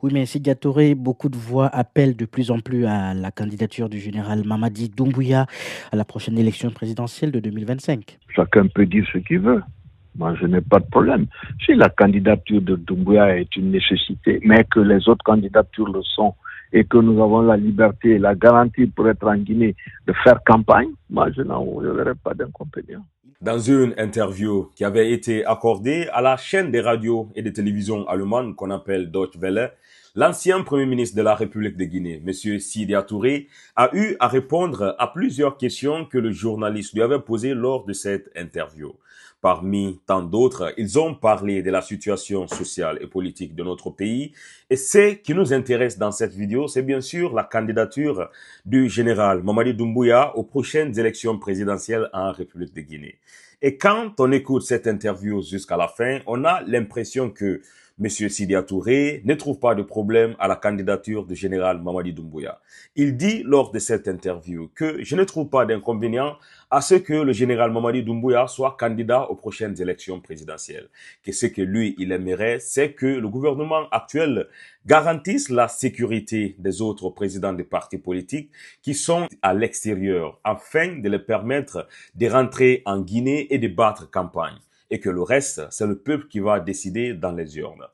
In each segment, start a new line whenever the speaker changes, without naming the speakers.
Oui, mais Sidia Touré, beaucoup de voix appellent de plus en plus à la candidature du général Mamadi Doumbouya à la prochaine élection présidentielle de 2025.
Chacun peut dire ce qu'il veut. Moi, je n'ai pas de problème. Si la candidature de Doumbouya est une nécessité, mais que les autres candidatures le sont, et que nous avons la liberté et la garantie pour être en Guinée de faire campagne, moi, je ne verrai pas d'inconvénient.
Dans une interview qui avait été accordée à la chaîne des radios et des télévisions allemandes qu'on appelle Deutsche Welle, l'ancien Premier ministre de la République de Guinée, M. Sidya Touré, a eu à répondre à plusieurs questions que le journaliste lui avait posées lors de cette interview. Parmi tant d'autres, ils ont parlé de la situation sociale et politique de notre pays. Et ce qui nous intéresse dans cette vidéo, c'est bien sûr la candidature du général Mamadi Doumbouya aux prochaines élections présidentielles en République de Guinée. Et quand on écoute cette interview jusqu'à la fin, on a l'impression que M. Sidya Touré ne trouve pas de problème à la candidature du général Mamadi Doumbouya. Il dit lors de cette interview que je ne trouve pas d'inconvénient à ce que le général Mamadi Doumbouya soit candidat aux prochaines élections présidentielles. Que ce que lui, il aimerait, c'est que le gouvernement actuel garantisse la sécurité des autres présidents des partis politiques qui sont à l'extérieur afin de les permettre de rentrer en Guinée et de battre campagne. Et que le reste, c'est le peuple qui va décider dans les urnes.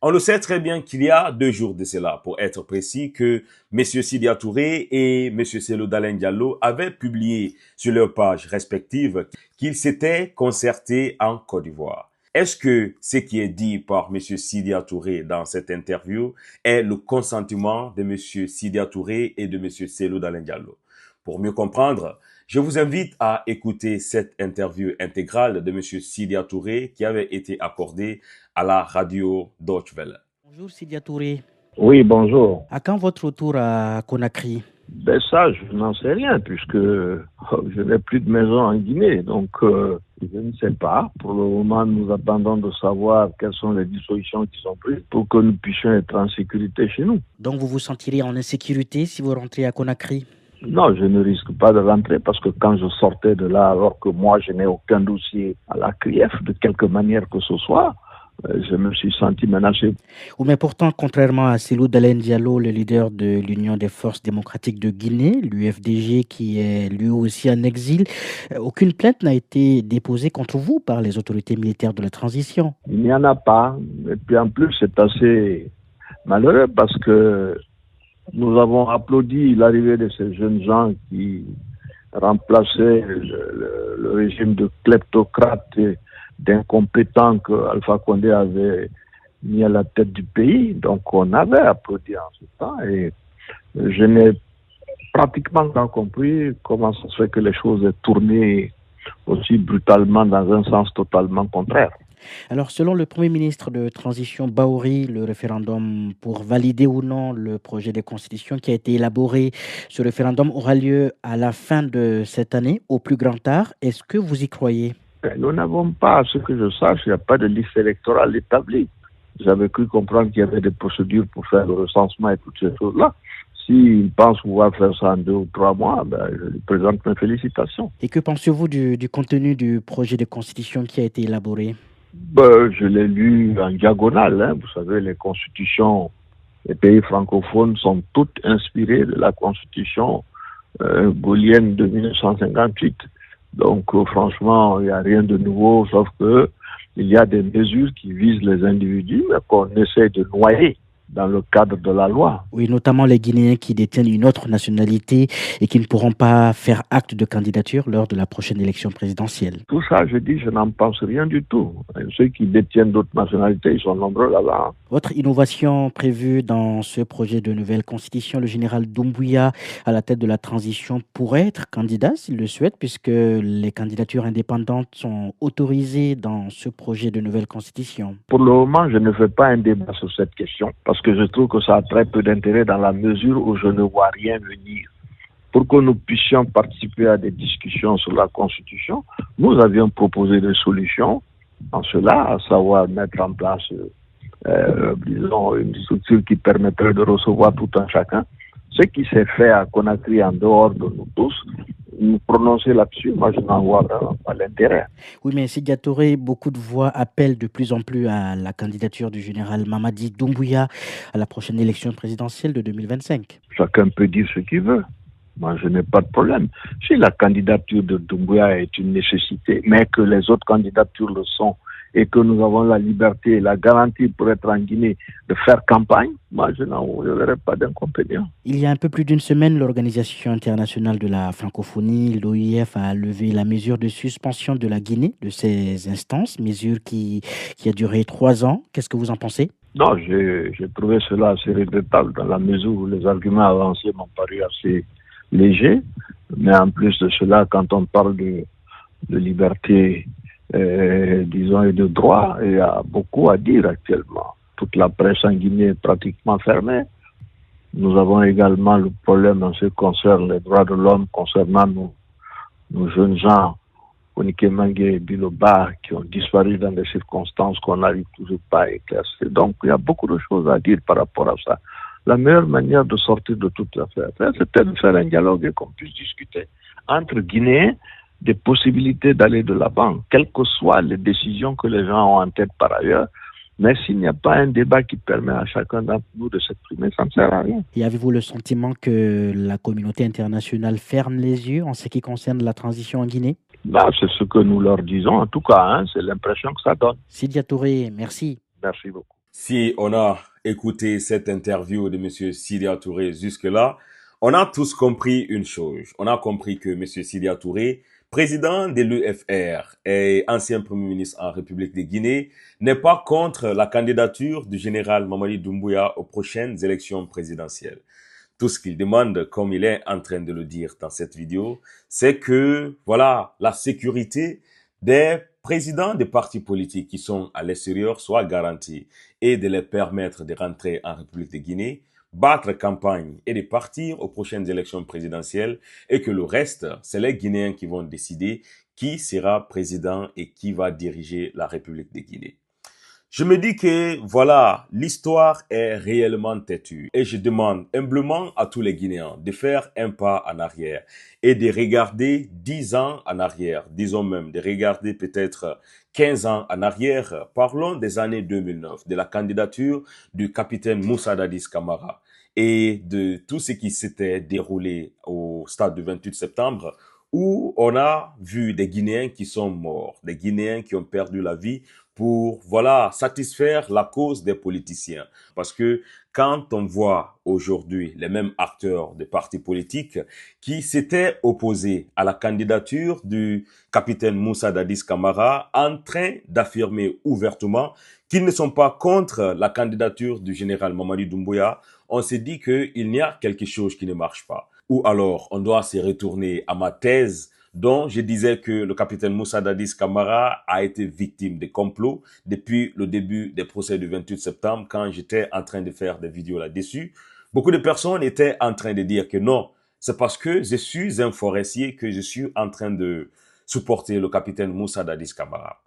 On le sait très bien qu'il y a 2 jours de cela, pour être précis, que M. Sidya Touré et M. Cellou Dalein Diallo avaient publié sur leurs pages respectives qu'ils s'étaient concertés en Côte d'Ivoire. Est-ce que ce qui est dit par M. Sidya Touré dans cette interview est le consentement de M. Sidya Touré et de M. Cellou Dalein Diallo? Pour mieux comprendre, je vous invite à écouter cette interview intégrale de M. Sidya Touré qui avait été accordée à la radio Deutsche Welle.
Bonjour Sidia Touré.
Oui, bonjour.
À quand votre retour à Conakry?
Ben ça, je n'en sais rien, puisque je n'ai plus de maison en Guinée, donc je ne sais pas. Pour le moment, nous attendons de savoir quelles sont les dispositions qui sont prises pour que nous puissions être en sécurité chez nous.
Donc vous vous sentirez en insécurité si vous rentrez à Conakry?
Non, je ne risque pas de rentrer parce que quand je sortais de là, alors que moi, je n'ai aucun dossier à la CRIEF, de quelque manière que ce soit, je me suis senti menacé.
Oui, mais pourtant, contrairement à Cellou Dalein Diallo, le leader de l'Union des forces démocratiques de Guinée, l'UFDG, qui est lui aussi en exil, aucune plainte n'a été déposée contre vous par les autorités militaires de la transition.
Il n'y en a pas. Et puis en plus, c'est assez malheureux parce que nous avons applaudi l'arrivée de ces jeunes gens qui remplaçaient le régime de kleptocrates et d'incompétents que Alpha Condé avait mis à la tête du pays. Donc on avait applaudi en ce temps et je n'ai pratiquement pas compris comment ça se fait que les choses aient tourné aussi brutalement dans un sens totalement contraire.
Alors, selon le Premier ministre de transition Bahouri, le référendum pour valider ou non le projet de constitution qui a été élaboré, ce référendum aura lieu à la fin de cette année, au plus grand tard. Est-ce que vous y croyez?
Nous n'avons pas, à ce que je sache, il n'y a pas de liste électorale établie. J'avais cru comprendre qu'il y avait des procédures pour faire le recensement et toutes ces choses-là. S'il pense pouvoir faire ça en 2 ou 3 mois, je lui présente mes félicitations.
Et que pensez-vous du contenu du projet de constitution qui a été élaboré?
Je l'ai lu en diagonale. Vous savez, les constitutions des pays francophones sont toutes inspirées de la constitution gaulienne de 1958. Donc, franchement, il n'y a rien de nouveau, sauf que il y a des mesures qui visent les individus, mais qu'on essaie de noyer dans le cadre de la loi.
Oui, notamment les Guinéens qui détiennent une autre nationalité et qui ne pourront pas faire acte de candidature lors de la prochaine élection présidentielle.
Tout ça, je dis, je n'en pense rien du tout. Et ceux qui détiennent d'autres nationalités, ils sont nombreux là-bas.
Autre innovation prévue dans ce projet de nouvelle constitution, le général Doumbouya, à la tête de la transition, pourrait être candidat s'il le souhaite, puisque les candidatures indépendantes sont autorisées dans ce projet de nouvelle constitution.
Pour le moment, je ne fais pas un débat sur cette question, parce que je trouve que ça a très peu d'intérêt dans la mesure où je ne vois rien venir. Pour que nous puissions participer à des discussions sur la Constitution, nous avions proposé des solutions en cela, à savoir mettre en place disons, une structure qui permettrait de recevoir tout un chacun. Ce qui s'est fait à Conakry en dehors de nous tous, nous prononcer là-dessus. Moi, je n'en vois vraiment pas l'intérêt.
Oui, mais Sidya Touré, beaucoup de voix appellent de plus en plus à la candidature du général Mamadi Doumbouya à la prochaine élection présidentielle de 2025.
Chacun peut dire ce qu'il veut. Moi, je n'ai pas de problème. Si la candidature de Doumbouya est une nécessité, mais que les autres candidatures le sont, et que nous avons la liberté et la garantie pour être en Guinée de faire campagne, moi, je n'aurais pas d'inconvénient.
Il y a un peu plus d'une semaine, l'Organisation internationale de la francophonie, l'OIF, a levé la mesure de suspension de la Guinée de ces instances, mesure qui a duré 3 ans. Qu'est-ce que vous en pensez?
Non, j'ai trouvé cela assez regrettable dans la mesure où les arguments avancés m'ont paru assez légers. Mais en plus de cela, quand on parle de liberté, disons, et de droit, il y a beaucoup à dire actuellement. Toute la presse en Guinée est pratiquement fermée. Nous avons également le problème en ce qui concerne les droits de l'homme concernant nos jeunes gens, Onike Mange et Biloba, qui ont disparu dans des circonstances qu'on n'arrive toujours pas à éclaircir. Donc, il y a beaucoup de choses à dire par rapport à ça. La meilleure manière de sortir de toute l'affaire, c'était de faire un dialogue et qu'on puisse discuter entre Guinéens des possibilités d'aller de l'avant, quelles que soient les décisions que les gens ont en tête par ailleurs. Mais s'il n'y a pas un débat qui permet à chacun d'entre nous de s'exprimer, ça ne sert à rien.
Et avez-vous le sentiment que la communauté internationale ferme les yeux en ce qui concerne la transition en Guinée?
C'est ce que nous leur disons, en tout cas, c'est l'impression que ça donne.
Sidya Touré, merci.
Merci beaucoup.
Si on a écouté cette interview de M. Sidya Touré jusque-là, on a tous compris une chose. On a compris que M. Sidya Touré, président de l'UFR et ancien premier ministre en République de Guinée, n'est pas contre la candidature du général Mamadi Doumbouya aux prochaines élections présidentielles. Tout ce qu'il demande, comme il est en train de le dire dans cette vidéo, c'est que, voilà, la sécurité des présidents des partis politiques qui sont à l'extérieur soit garantie et de les permettre de rentrer en République de Guinée, battre campagne et de partir aux prochaines élections présidentielles et que le reste, c'est les Guinéens qui vont décider qui sera président et qui va diriger la République de Guinée. Je me dis que, voilà, l'histoire est réellement têtue et je demande humblement à tous les Guinéens de faire un pas en arrière et de regarder 10 ans en arrière, disons même de regarder peut-être 15 ans en arrière. Parlons des années 2009, de la candidature du capitaine Moussa Dadis Camara et de tout ce qui s'était déroulé au stade du 28 septembre où on a vu des Guinéens qui sont morts, des Guinéens qui ont perdu la vie pour, voilà, satisfaire la cause des politiciens. Parce que quand on voit aujourd'hui les mêmes acteurs des partis politiques qui s'étaient opposés à la candidature du capitaine Moussa Dadis Camara en train d'affirmer ouvertement qu'ils ne sont pas contre la candidature du général Mamadi Doumbouya, on s'est dit qu'il y a quelque chose qui ne marche pas. Ou alors, on doit se retourner à ma thèse dont je disais que le capitaine Moussa Dadis Camara a été victime de complots depuis le début des procès du 28 septembre quand j'étais en train de faire des vidéos là-dessus. Beaucoup de personnes étaient en train de dire que non, c'est parce que je suis un forestier que je suis en train de supporter le capitaine Moussa Dadis Camara.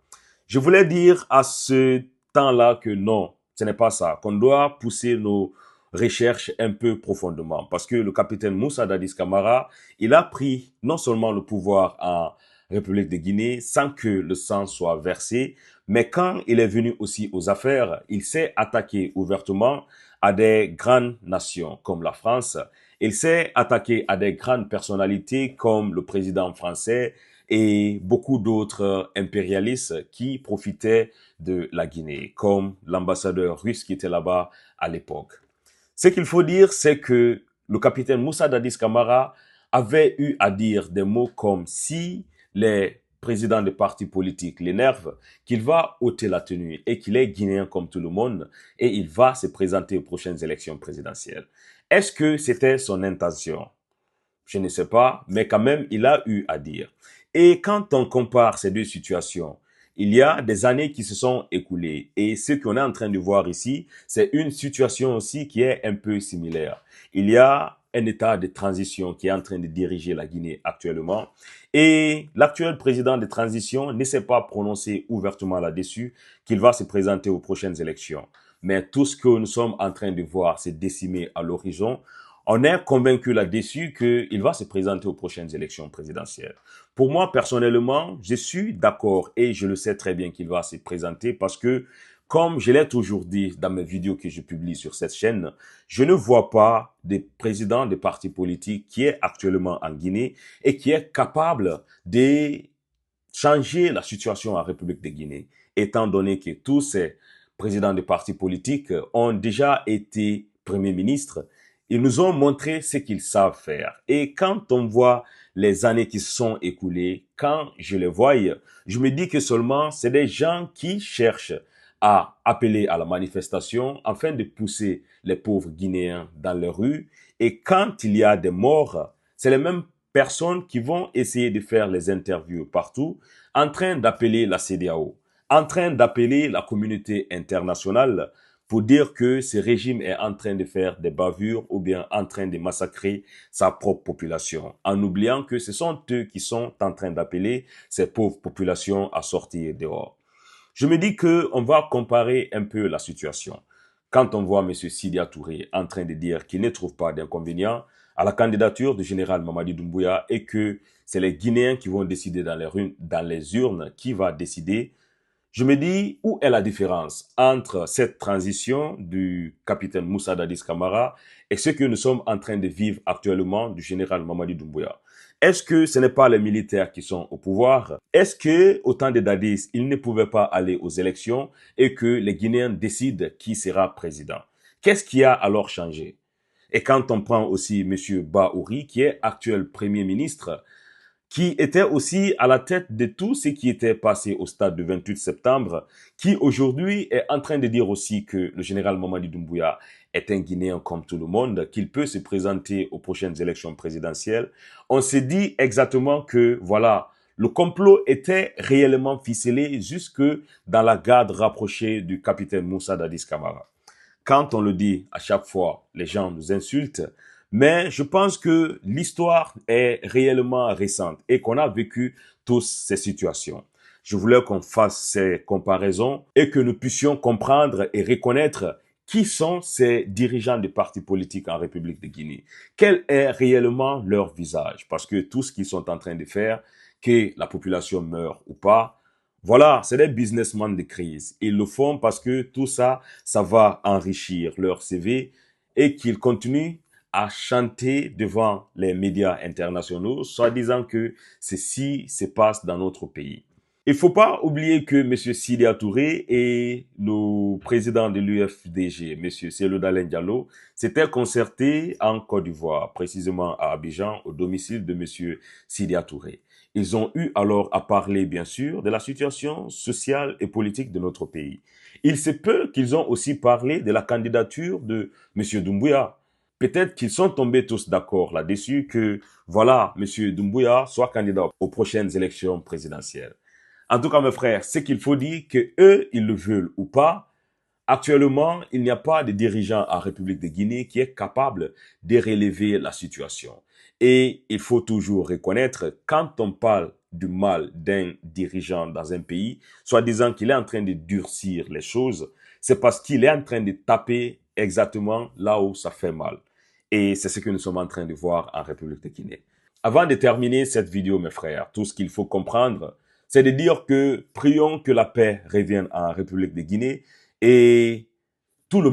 Je voulais dire à ce temps-là que non, ce n'est pas ça, qu'on doit pousser nos recherche un peu profondément parce que le capitaine Moussa Dadis Camara, il a pris non seulement le pouvoir en République de Guinée sans que le sang soit versé, mais quand il est venu aussi aux affaires, il s'est attaqué ouvertement à des grandes nations comme la France. Il s'est attaqué à des grandes personnalités comme le président français et beaucoup d'autres impérialistes qui profitaient de la Guinée, comme l'ambassadeur russe qui était là-bas à l'époque. Ce qu'il faut dire, c'est que le capitaine Moussa Dadis Camara avait eu à dire des mots comme si les présidents des partis politiques l'énervent, qu'il va ôter la tenue et qu'il est guinéen comme tout le monde et il va se présenter aux prochaines élections présidentielles. Est-ce que c'était son intention? Je ne sais pas, mais quand même, il a eu à dire. Et quand on compare ces deux situations, il y a des années qui se sont écoulées et ce qu'on est en train de voir ici, c'est une situation aussi qui est un peu similaire. Il y a un état de transition qui est en train de diriger la Guinée actuellement et l'actuel président de transition ne s'est pas prononcé ouvertement là-dessus qu'il va se présenter aux prochaines élections. Mais tout ce que nous sommes en train de voir se décimer à l'horizon, On est convaincu là-dessus qu'il va se présenter aux prochaines élections présidentielles. Pour moi, personnellement, je suis d'accord et je le sais très bien qu'il va se présenter parce que, comme je l'ai toujours dit dans mes vidéos que je publie sur cette chaîne, je ne vois pas des présidents de partis politiques qui est actuellement en Guinée et qui est capable de changer la situation en République de Guinée, étant donné que tous ces présidents de partis politiques ont déjà été premiers ministres. Ils nous ont montré ce qu'ils savent faire. Et quand on voit les années qui se sont écoulées, quand je les vois, je me dis que seulement c'est des gens qui cherchent à appeler à la manifestation afin de pousser les pauvres Guinéens dans les rues. Et quand il y a des morts, c'est les mêmes personnes qui vont essayer de faire les interviews partout, en train d'appeler la CEDEAO, en train d'appeler la communauté internationale pour dire que ce régime est en train de faire des bavures ou bien en train de massacrer sa propre population, en oubliant que ce sont eux qui sont en train d'appeler ces pauvres populations à sortir dehors. Je me dis qu'on va comparer un peu la situation. Quand on voit M. Sidya Touré en train de dire qu'il ne trouve pas d'inconvénient à la candidature du général Mamadi Doumbouya et que c'est les Guinéens qui vont décider dans les urnes qui va décider, je me dis où est la différence entre cette transition du capitaine Moussa Dadis Camara et ce que nous sommes en train de vivre actuellement du général Mamadi Doumbouya. Est-ce que ce n'est pas les militaires qui sont au pouvoir? Est-ce que, au temps de Dadis, ils ne pouvaient pas aller aux élections et que les Guinéens décident qui sera président? Qu'est-ce qui a alors changé? Et quand on prend aussi M. Bahouri, qui est actuel Premier ministre, qui était aussi à la tête de tout ce qui était passé au stade du 28 septembre, qui aujourd'hui est en train de dire aussi que le général Mamadi Doumbouya est un Guinéen comme tout le monde, qu'il peut se présenter aux prochaines élections présidentielles. On s'est dit exactement que, voilà, le complot était réellement ficelé jusque dans la garde rapprochée du capitaine Moussa Dadis Camara. Quand on le dit à chaque fois, les gens nous insultent, mais je pense que l'histoire est réellement récente et qu'on a vécu tous ces situations. Je voulais qu'on fasse ces comparaisons et que nous puissions comprendre et reconnaître qui sont ces dirigeants des partis politiques en République de Guinée. Quel est réellement leur visage? Parce que tout ce qu'ils sont en train de faire, que la population meure ou pas, voilà, c'est des businessmen de crise. Ils le font parce que tout ça, ça va enrichir leur CV et qu'ils continuent à chanter devant les médias internationaux, soit disant que ceci se passe dans notre pays. Il ne faut pas oublier que M. Sidya Touré et le président de l'UFDG, M. Cellou Dalein Diallo, s'étaient concertés en Côte d'Ivoire, précisément à Abidjan, au domicile de M. Sidya Touré. Ils ont eu alors à parler, bien sûr, de la situation sociale et politique de notre pays. Il se peut qu'ils ont aussi parlé de la candidature de M. Doumbouya. Peut-être qu'ils sont tombés tous d'accord là-dessus que, voilà, M. Doumbouya soit candidat aux prochaines élections présidentielles. En tout cas, mes frères, ce qu'il faut dire, que eux, ils le veulent ou pas, actuellement, il n'y a pas de dirigeant en République de Guinée qui est capable de relever la situation. Et il faut toujours reconnaître, quand on parle du mal d'un dirigeant dans un pays, soit disant qu'il est en train de durcir les choses, c'est parce qu'il est en train de taper exactement là où ça fait mal. Et c'est ce que nous sommes en train de voir en République de Guinée. Avant de terminer cette vidéo, mes frères, tout ce qu'il faut comprendre, c'est de dire que prions que la paix revienne en République de Guinée et tout le